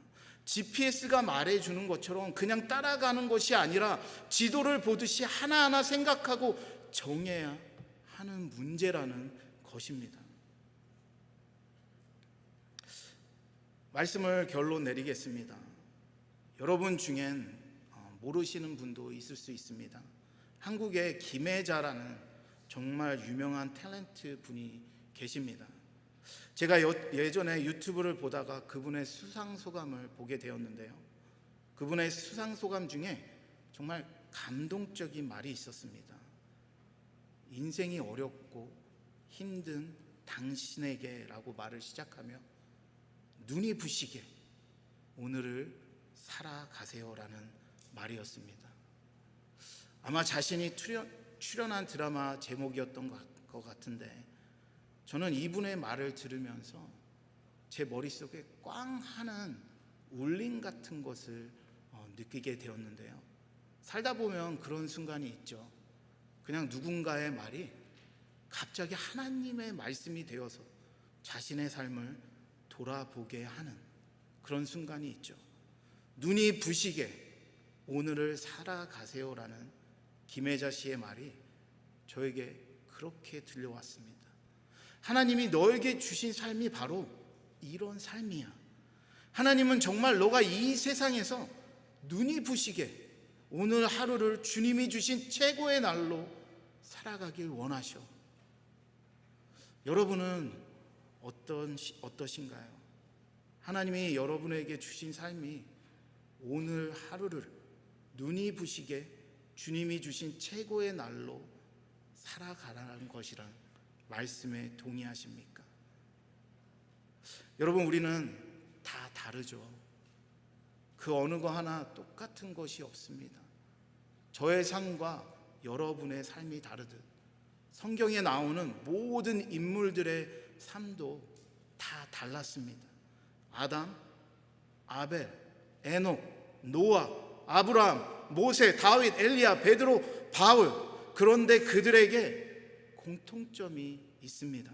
GPS가 말해주는 것처럼 그냥 따라가는 것이 아니라 지도를 보듯이 하나하나 생각하고 정해야 하는 문제라는 것입니다. 말씀을 결론 내리겠습니다. 여러분 중엔 모르시는 분도 있을 수 있습니다. 한국에 김혜자라는 정말 유명한 탤런트 분이 계십니다. 제가 예전에 유튜브를 보다가 그분의 수상소감을 보게 되었는데요, 그분의 수상소감 중에 정말 감동적인 말이 있었습니다. 인생이 어렵고 힘든 당신에게 라고 말을 시작하며 눈이 부시게 오늘을 살아가세요 라는 말이었습니다. 아마 자신이 출연한 드라마 제목이었던 것 같은데, 저는 이분의 말을 들으면서 제 머릿속에 꽝 하는 울림 같은 것을 느끼게 되었는데요, 살다 보면 그런 순간이 있죠. 그냥 누군가의 말이 갑자기 하나님의 말씀이 되어서 자신의 삶을 돌아보게 하는 그런 순간이 있죠. 눈이 부시게 오늘을 살아가세요라는 김혜자 씨의 말이 저에게 그렇게 들려왔습니다. 하나님이 너에게 주신 삶이 바로 이런 삶이야. 하나님은 정말 너가 이 세상에서 눈이 부시게 오늘 하루를 주님이 주신 최고의 날로 살아가길 원하셔. 여러분은 어떠신가요? 하나님이 여러분에게 주신 삶이 오늘 하루를 눈이 부시게 주님이 주신 최고의 날로 살아가라는 것이란 말씀에 동의하십니까? 여러분, 우리는 다 다르죠. 그 어느 거 하나 똑같은 것이 없습니다. 저의 삶과 여러분의 삶이 다르듯 성경에 나오는 모든 인물들의 삶도 다 달랐습니다. 아담, 아벨, 에녹, 노아, 아브라함, 모세, 다윗, 엘리야, 베드로, 바울. 그런데 그들에게 공통점이 있습니다.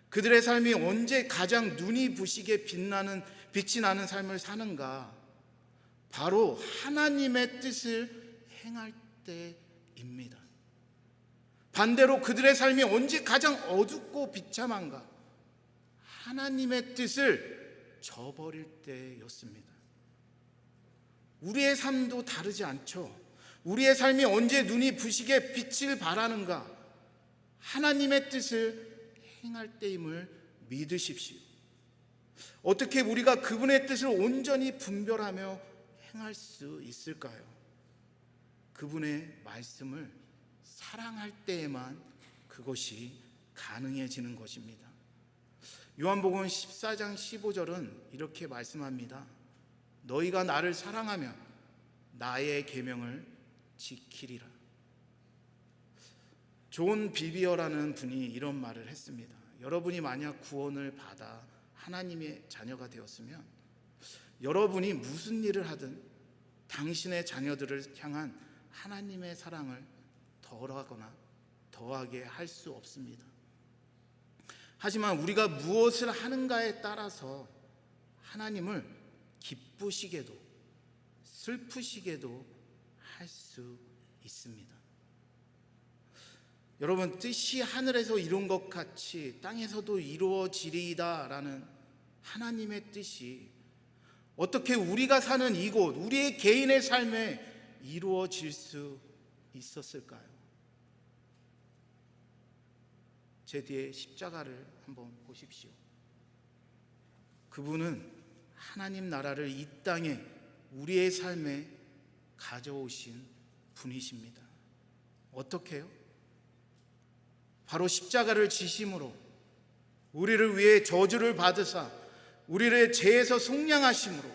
그들의 삶이 언제 가장 눈이 부시게 빛이 나는 삶을 사는가? 바로 하나님의 뜻을 행할 때입니다. 반대로 그들의 삶이 언제 가장 어둡고 비참한가? 하나님의 뜻을 저버릴 때였습니다. 우리의 삶도 다르지 않죠. 우리의 삶이 언제 눈이 부시게 빛을 발하는가? 하나님의 뜻을 행할 때임을 믿으십시오. 어떻게 우리가 그분의 뜻을 온전히 분별하며 행할 수 있을까요? 그분의 말씀을 사랑할 때에만 그것이 가능해지는 것입니다. 요한복음 14장 15절은 이렇게 말씀합니다. 너희가 나를 사랑하면 나의 계명을 지키리라. 존 비비어라는 분이 이런 말을 했습니다. 여러분이 만약 구원을 받아 하나님의 자녀가 되었으면 여러분이 무슨 일을 하든 당신의 자녀들을 향한 하나님의 사랑을 덜하거나 더하게 할 수 없습니다. 하지만 우리가 무엇을 하는가에 따라서 하나님을 기쁘시게도 슬프시게도 할 수 있습니다. 여러분, 뜻이 하늘에서 이룬 것 같이 땅에서도 이루어지리이다 라는 하나님의 뜻이 어떻게 우리가 사는 이곳, 우리의 개인의 삶에 이루어질 수 있었을까요? 제 뒤에 십자가를 한번 보십시오. 그분은 하나님 나라를 이 땅에 우리의 삶에 가져오신 분이십니다. 어떻게요? 바로 십자가를 지심으로 우리를 위해 저주를 받으사 우리를 죄에서 속량하심으로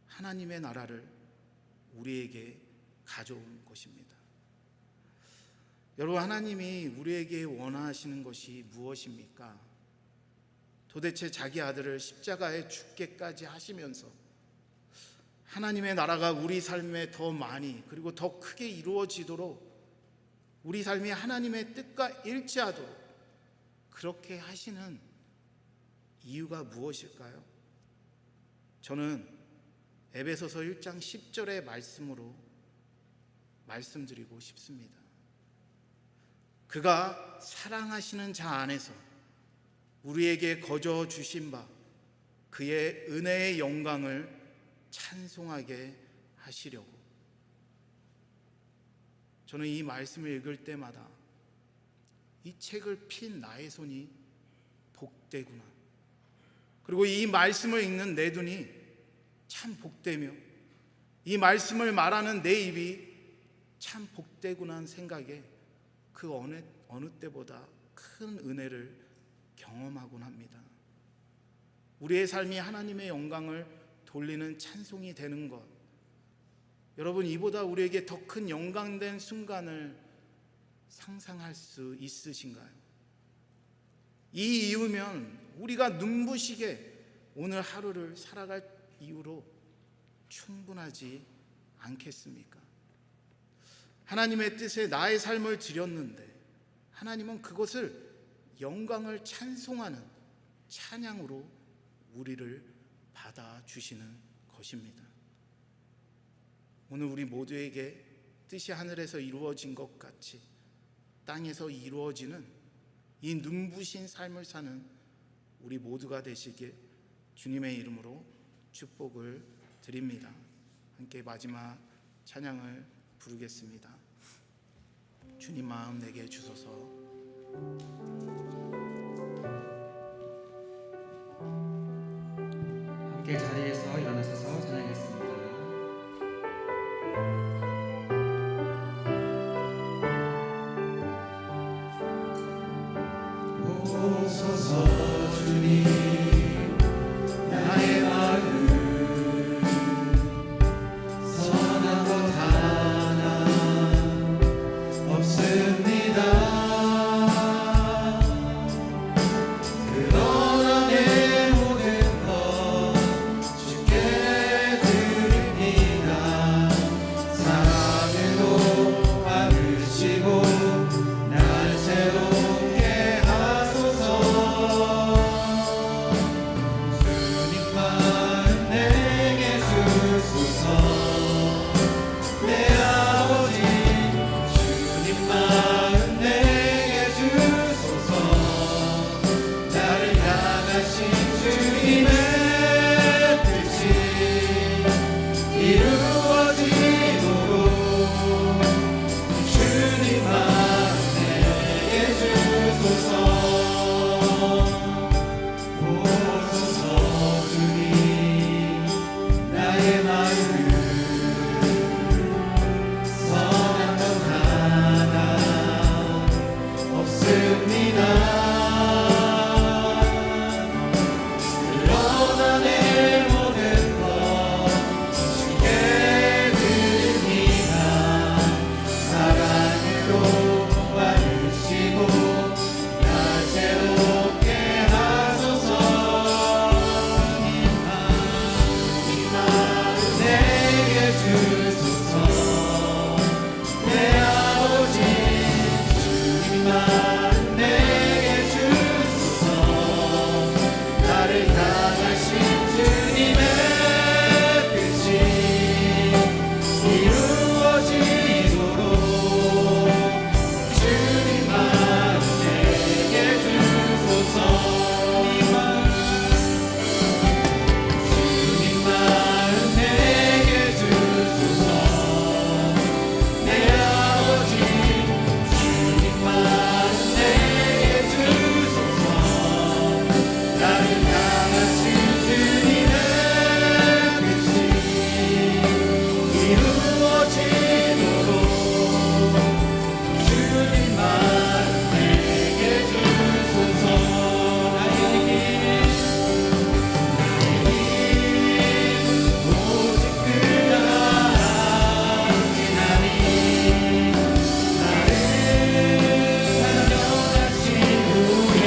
하나님의 나라를 우리에게 가져온 것입니다. 여러분, 하나님이 우리에게 원하시는 것이 무엇입니까? 도대체 자기 아들을 십자가에 죽게까지 하시면서 하나님의 나라가 우리 삶에 더 많이 그리고 더 크게 이루어지도록 우리 삶이 하나님의 뜻과 일치하도록 그렇게 하시는 이유가 무엇일까요? 저는 에베소서 1장 10절의 말씀으로 말씀드리고 싶습니다. 그가 사랑하시는 자 안에서 우리에게 거저 주신 바 그의 은혜의 영광을 찬송하게 하시려고. 저는 이 말씀을 읽을 때마다 이 책을 핀 나의 손이 복되구나, 그리고 이 말씀을 읽는 내 눈이 참 복되며 이 말씀을 말하는 내 입이 참 복되구나 하는 생각에 그 어느 때보다 큰 은혜를 경험하곤 합니다. 우리의 삶이 하나님의 영광을 돌리는 찬송이 되는 것, 여러분, 이보다 우리에게 더 큰 영광된 순간을 상상할 수 있으신가요? 이 이유면 우리가 눈부시게 오늘 하루를 살아갈 이유로 충분하지 않겠습니까? 하나님의 뜻에 나의 삶을 드렸는데 하나님은 그것을 영광을 찬송하는 찬양으로 우리를 받아주시는 것입니다. 오늘 우리 모두에게 뜻이 하늘에서 이루어진 것 같이 땅에서 이루어지는 이 눈부신 삶을 사는 우리 모두가 되시길 주님의 이름으로 축복을 드립니다. 함께 마지막 찬양을 부르겠습니다. 주님 마음 내게 주소서. 함께 자리에서 일어나셔서 찬양하겠습니다. 오소서 주님 나의 마음 선한 것 하나 없습니다. 그러나 내 모든 것 주께 드립니다. 사랑으로 받으시고 날 새롭게 하소서. 주님 마음 내게 주소서. 내 아버지 주님 마음 내게 주소서. 나를 향하신 주님의 뜻이 이루어지도록 주님 마음 내게 주소서. 오소서 주님 나의 마음 선한 것 하나 없습니다. 그러나 내 모든 것 주께 드립니다. 사랑으로 받으시고 날 새롭게 하소서. 주님 마음 내게 주소서. 내 아버지 주님 마음 내게 주소서. 나를 향하신 주님의 뜻이 이루어지도록 주님 마음 내게 주소서. 주님 마음 내게 주소서. 내 아버지 주님 마음 내게 주소서. 나를 향하신 주님의 뜻이 이루어지도록 주님 마음 내게 주소서. 오직 그가 하시나니 나를 사랑하신 후에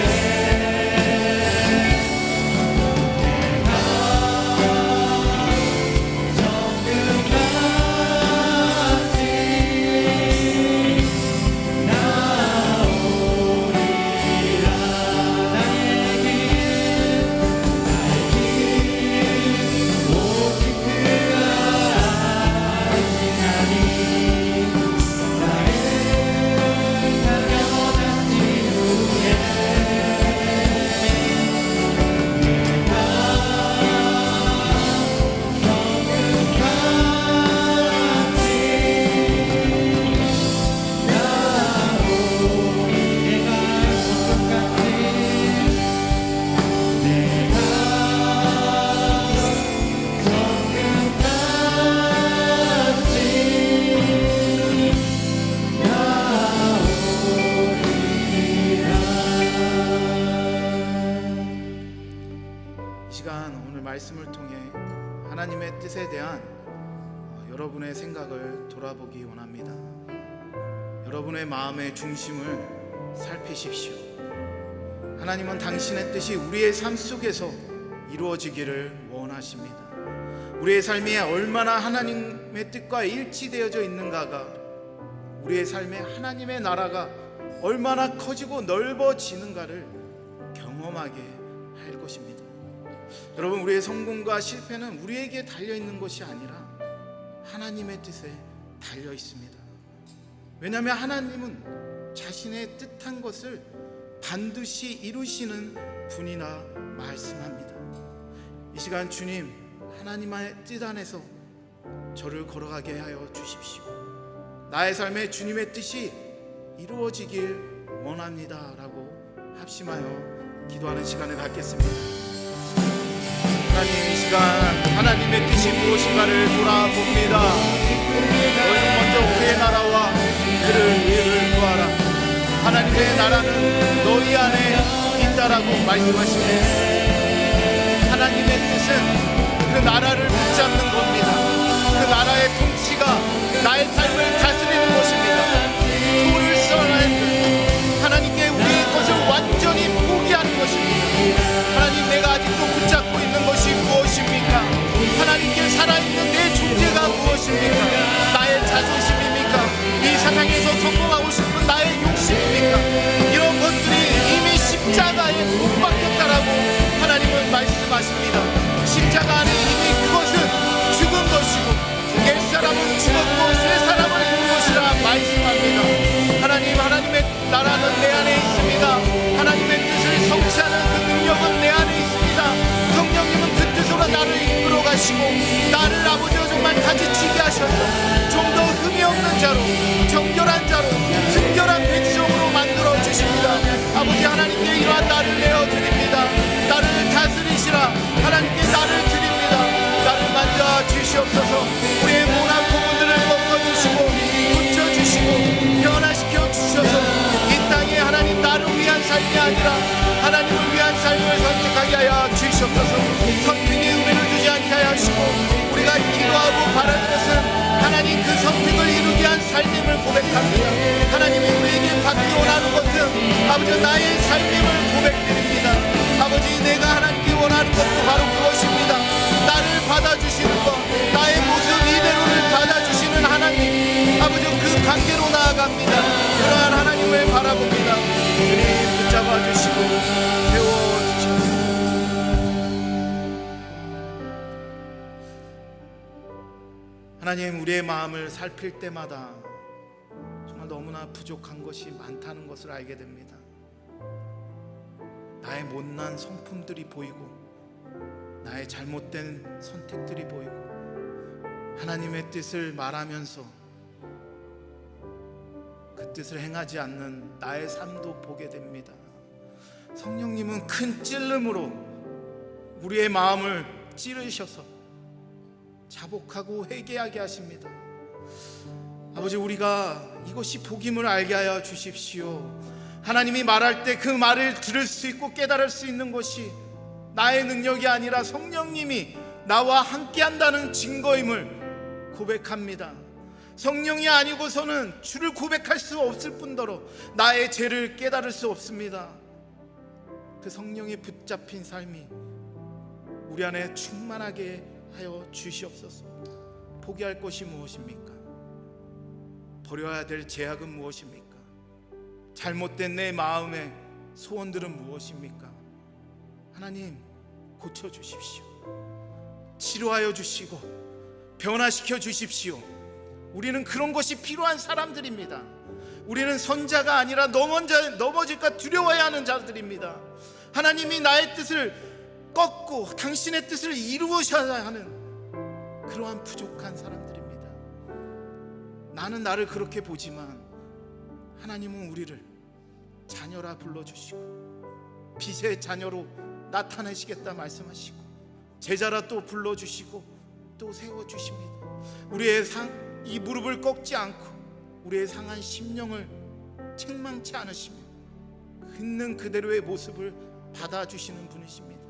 이 시간 오늘 말씀을 통해 하나님의 뜻에 대한 여러분의 생각을 돌아보기 원합니다. 여러분의 마음의 중심을 살피십시오. 하나님은 당신의 뜻이 우리의 삶 속에서 이루어지기를 원하십니다. 우리의 삶이 얼마나 하나님의 뜻과 일치되어져 있는가가 우리의 삶에 하나님의 나라가 얼마나 커지고 넓어지는가를 경험하게 할 것입니다. 여러분, 우리의 성공과 실패는 우리에게 달려있는 것이 아니라 하나님의 뜻에 달려 있습니다. 왜냐하면 하나님은 자신의 뜻한 것을 반드시 이루시는 분이라 말씀합니다. 이 시간 주님, 하나님의 뜻 안에서 저를 걸어가게 하여 주십시오. 나의 삶에 주님의 뜻이 이루어지길 원합니다라고 합심하여 기도하는 시간을 갖겠습니다. 하나님, 이 시간 하나님의 뜻이 무엇인가를 돌아봅니다. 너희는 먼저 그의 나라와 그를 의를 구하라. 하나님의 나라는 너희 안에 있다라고 말씀하십니다. 하나님의 뜻은 그 나라를 붙잡는 겁니다. 그 나라의 통치가 나의 삶을 다스리는 것입니다. 토를 써낼 때 하나님께 우리의 것을 완전히 포기하는 것입니다. 하나님, 내가 아직도 붙잡고 있는 것이 무엇입니까? 하나님께 살아있는 내 존재가 무엇입니까? 나의 자존심입니까? 이 세상에서 성공하고 싶은 나의 욕심입니까? 이런 것들이 이미 십자가에 못 박혔다라고 하나님은 말씀하십니다. 십자가 안에 이미 그것은 죽은 것이고 옛사람은 죽었고 새사람을 본 것이라 말씀합니다. 하나님, 하나님의 나라는 내 안에 있습니다. 하나님의 뜻을 성취하는 그 능력은 내 안에 있습니다. 성령님은 그 뜻으로 나를 이끌어 가시고 나를 아버지와 정말 가지치게 하셔서 좀 더 흠이 없는 자로, 정결한 자로, 순결한 백성으로 만들어 주십니다. 아버지 하나님께 이러한 나를 내어드립니다. 나를 다스리시라. 하나님께 나를 드립니다. 나를 만져 주시옵소서. 우리의 모난 부분들을 꺾어주시고 고쳐주시고 변화시켜 주셔서 이 땅에 하나님 나를 위한 삶이 아니라 하나님을 위한 삶을 선택하게 하여 주시옵소서. 선택의 은혜를 두지 않게 하여 하시고 우리가 기도하고 바라는 것은 하나님 그 선택을 이루기 위한 삶임을 고백합니다. 하나님이 우리에게 받기 원하는 것은 아버지 나의 삶임을 고백드립니다. 아버지, 내가 하나님께 원하는 것도 바로 그것입니다. 나를 받아주시는 것, 나의 모습 이대로를 받아주시는 하나님, 아버지 그 관계로 나아갑니다. 그러한 하나님을 바라봅니다. 주님 붙잡아주시고 세워주시고 하나님, 우리의 마음을 살필 때마다 정말 너무나 부족한 것이 많다는 것을 알게 됩니다. 나의 못난 성품들이 보이고 나의 잘못된 선택들이 보이고 하나님의 뜻을 말하면서 그 뜻을 행하지 않는 나의 삶도 보게 됩니다. 성령님은 큰 찔림으로 우리의 마음을 찌르셔서 자복하고 회개하게 하십니다. 아버지, 우리가 이것이 복임을 알게 하여 주십시오. 하나님이 말할 때 그 말을 들을 수 있고 깨달을 수 있는 것이 나의 능력이 아니라 성령님이 나와 함께 한다는 증거임을 고백합니다. 성령이 아니고서는 주를 고백할 수 없을 뿐더러 나의 죄를 깨달을 수 없습니다. 그 성령에 붙잡힌 삶이 우리 안에 충만하게 하여 주시옵소서. 포기할 것이 무엇입니까? 버려야 될 제약은 무엇입니까? 잘못된 내 마음의 소원들은 무엇입니까? 하나님, 고쳐주십시오. 치료하여 주시고 변화시켜 주십시오. 우리는 그런 것이 필요한 사람들입니다. 우리는 선자가 아니라 넘어질까 두려워야 하는 자들입니다. 하나님이 나의 뜻을 꺾고 당신의 뜻을 이루셔야 하는 그러한 부족한 사람들입니다. 나는 나를 그렇게 보지만 하나님은 우리를 자녀라 불러주시고 빛의 자녀로 나타내시겠다 말씀하시고 제자라 또 불러주시고 또 세워주십니다. 우리의 이 무릎을 꺾지 않고 우리의 상한 심령을 책망치 않으시며 있는 그대로의 모습을 받아주시는 분이십니다.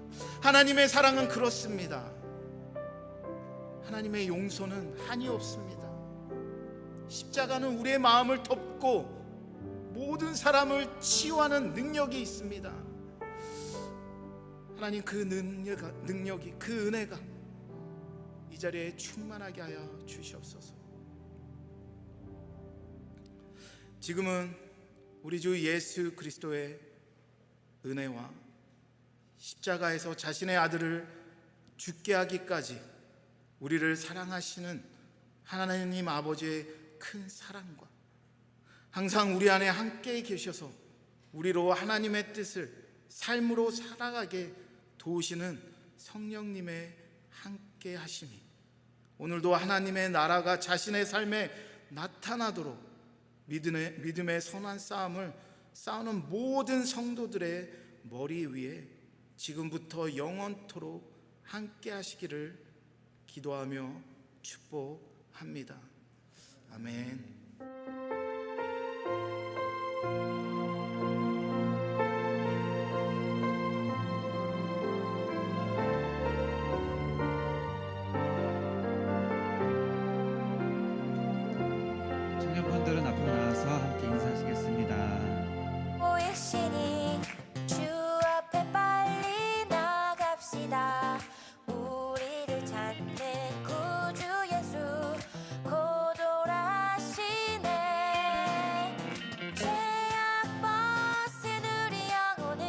하나님의 사랑은 그렇습니다. 하나님의 용서는 한이 없습니다. 십자가는 우리의 마음을 덮고 모든 사람을 치유하는 능력이 있습니다. 하나님, 그 능력이, 그 은혜가 이 자리에 충만하게 하여 주시옵소서. 지금은 우리 주 예수 그리스도의 은혜와 십자가에서 자신의 아들을 죽게 하기까지 우리를 사랑하시는 하나님 아버지의 큰 사랑과 항상 우리 안에 함께 계셔서 우리로 하나님의 뜻을 삶으로 살아가게 도우시는 성령님의 함께 하심이 오늘도 하나님의 나라가 자신의 삶에 나타나도록 믿음의 선한 싸움을 싸우는 모든 성도들의 머리 위에 지금부터 영원토록 함께 하시기를 기도하며 축복합니다. 아멘.